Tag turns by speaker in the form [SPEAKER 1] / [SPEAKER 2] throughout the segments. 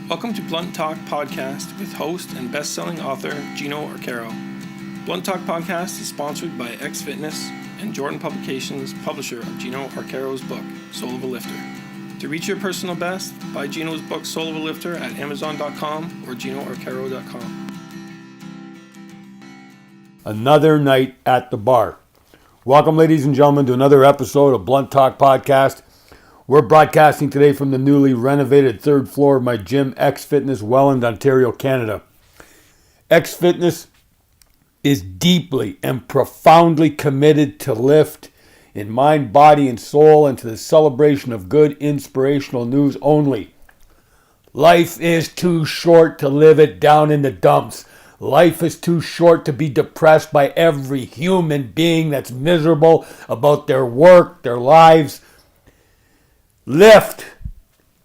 [SPEAKER 1] Welcome to Blunt Talk Podcast with host and best-selling author Gino Arcaro. Blunt Talk Podcast is sponsored by X Fitness and Jordan Publications, publisher of Gino Arcaro's book, Soul of a Lifter. To reach your personal best, buy Gino's book, Soul of a Lifter, at Amazon.com or GinoArcaro.com.
[SPEAKER 2] Another night at the bar. Welcome, ladies and gentlemen, to another episode of Blunt Talk Podcast. We're broadcasting today from the newly renovated third floor of my gym, X Fitness, Welland, Ontario, Canada. X Fitness is deeply and profoundly committed to lift in mind, body, and soul, and to the celebration of good, inspirational news only. Life is too short to live it down in the dumps. Life is too short to be depressed by every human being that's miserable about their work, their lives. Lift.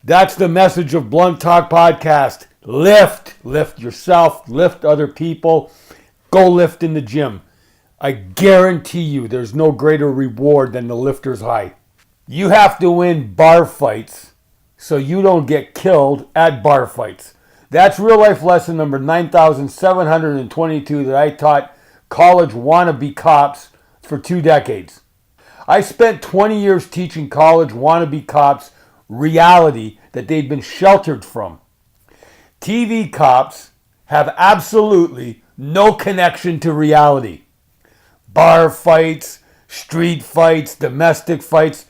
[SPEAKER 2] That's the message of Blunt Talk Podcast. Lift. Lift yourself. Lift other people. Go lift in the gym. I guarantee you there's no greater reward than the lifter's high. You have to win bar fights so you don't get killed at bar fights. That's real life lesson number 9,722 that I taught college wannabe cops for 2 decades. I spent 20 years teaching college wannabe cops reality that they'd been sheltered from. TV cops have absolutely no connection to reality. Bar fights, street fights, domestic fights,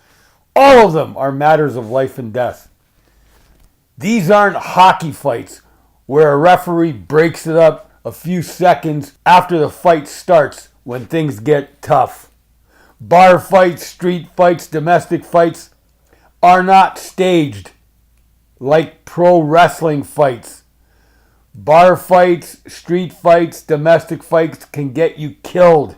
[SPEAKER 2] all of them are matters of life and death. These aren't hockey fights where a referee breaks it up a few seconds after the fight starts when things get tough. Bar fights, street fights, domestic fights are not staged like pro wrestling fights. Bar fights, street fights, domestic fights can get you killed.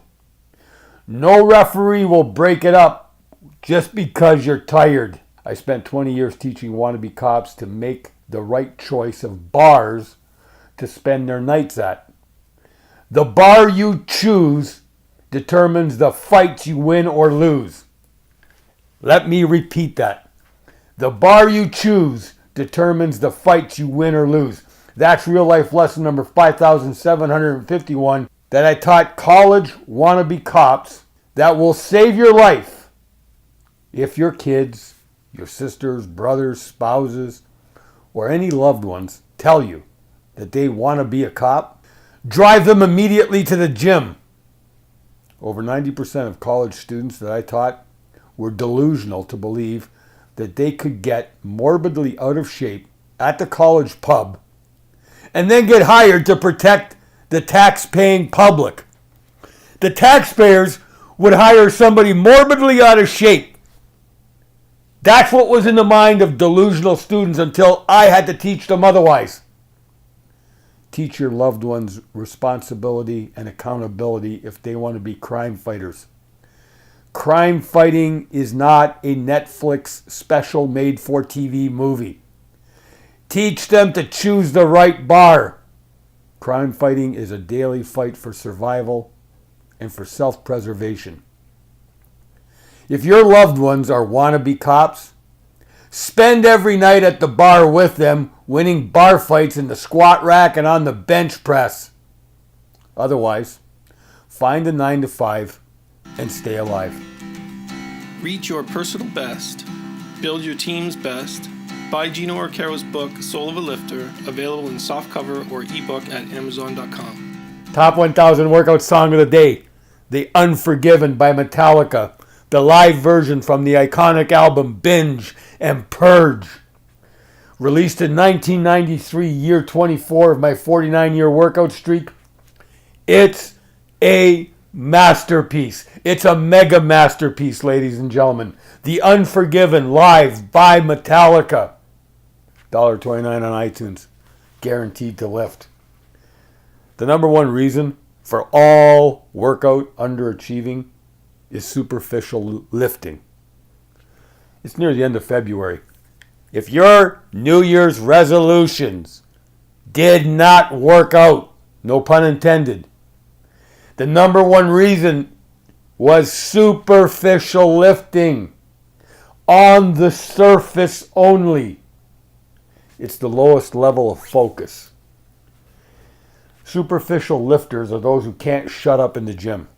[SPEAKER 2] No referee will break it up just because you're tired. I spent 20 years teaching wannabe cops to make the right choice of bars to spend their nights at. The bar you choose determines the fights you win or lose. Let me repeat that. The bar you choose determines the fights you win or lose. That's real life lesson number 5,751 that I taught college wannabe cops that will save your life if your kids, your sisters, brothers, spouses, or any loved ones tell you that they want to be a cop. Drive them immediately to the gym. Over 90% of college students that I taught were delusional to believe that they could get morbidly out of shape at the college pub and then get hired to protect the tax-paying public. The taxpayers would hire somebody morbidly out of shape. That's what was in the mind of delusional students until I had to teach them otherwise. Teach your loved ones responsibility and accountability if they want to be crime fighters. Crime fighting is not a Netflix special made for TV movie. Teach them to choose the right bar. Crime fighting is a daily fight for survival and for self-preservation. If your loved ones are wannabe cops, spend every night at the bar with them, winning bar fights in the squat rack and on the bench press. Otherwise, find a 9-to-5 and stay alive.
[SPEAKER 1] Reach your personal best. Build your team's best. Buy Gino Arcaro's book, Soul of a Lifter, available in softcover or ebook at Amazon.com.
[SPEAKER 2] Top 1000 workout song of the day, The Unforgiven by Metallica. The live version from the iconic album Binge and Purge. Released in 1993, year 24 of my 49-year workout streak. It's a masterpiece. It's a mega masterpiece, ladies and gentlemen. The Unforgiven, live by Metallica. $1.29 on iTunes. Guaranteed to lift. The number one reason for all workout underachieving is superficial lifting. It's near the end of February. If your New Year's resolutions did not work out, no pun intended, the number one reason was superficial lifting, on the surface only. It's the lowest level of focus. Superficial lifters are those who can't shut up in the gym.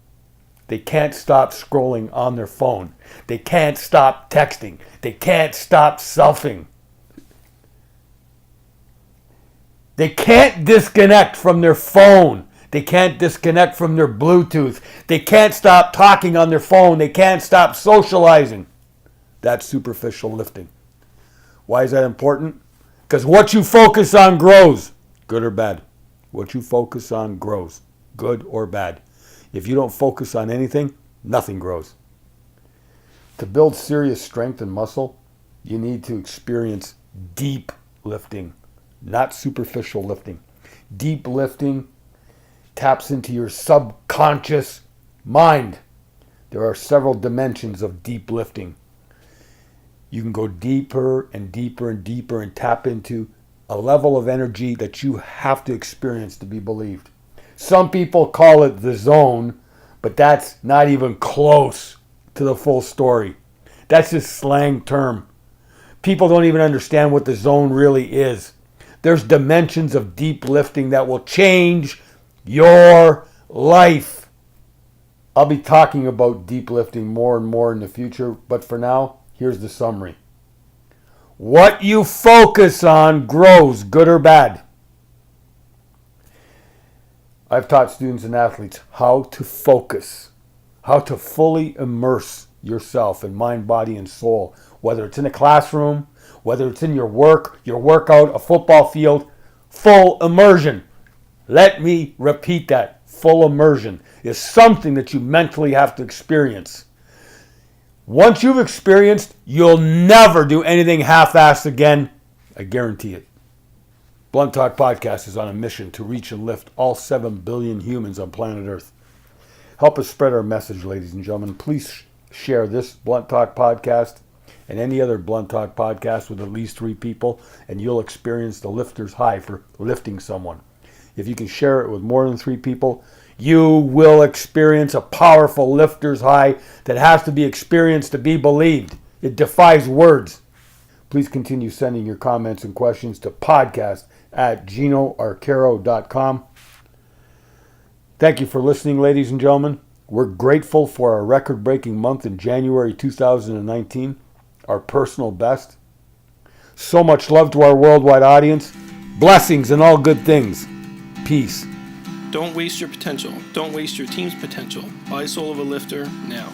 [SPEAKER 2] They can't stop scrolling on their phone. They can't stop texting. They can't stop selfing. They can't disconnect from their phone. They can't disconnect from their Bluetooth. They can't stop talking on their phone. They can't stop socializing. That's superficial lifting. Why is that important? Because what you focus on grows, good or bad. What you focus on grows, good or bad. If you don't focus on anything, nothing grows. To build serious strength and muscle, you need to experience deep lifting, not superficial lifting. Deep lifting taps into your subconscious mind. There are several dimensions of deep lifting. You can go deeper and deeper and deeper and tap into a level of energy that you have to experience to be believed. Some people call it the zone, but that's not even close to the full story. That's just slang term. People don't even understand what the zone really is. There's dimensions of deep lifting that will change your life. I'll be talking about deep lifting more and more in the future, but for now, here's the summary. What you focus on grows, good or bad. I've taught students and athletes how to focus, how to fully immerse yourself in mind, body, and soul, whether it's in a classroom, whether it's in your work, your workout, a football field, full immersion. Let me repeat that. Full immersion is something that you mentally have to experience. Once you've experienced, you'll never do anything half-assed again. I guarantee it. Blunt Talk Podcast is on a mission to reach and lift all 7 billion humans on planet Earth. Help us spread our message, ladies and gentlemen. Please share this Blunt Talk Podcast and any other Blunt Talk Podcast with at least 3 people, and you'll experience the lifter's high for lifting someone. If you can share it with more than 3 people, you will experience a powerful lifter's high that has to be experienced to be believed. It defies words. Please continue sending your comments and questions to podcast@GinoArcaro.com. Thank you for listening, ladies and gentlemen. We're grateful for our record-breaking month in January 2019, our personal best. So much love to our worldwide audience. Blessings and all good things. Peace.
[SPEAKER 1] Don't waste your potential. Don't waste your team's potential. Buy Soul of a Lifter now.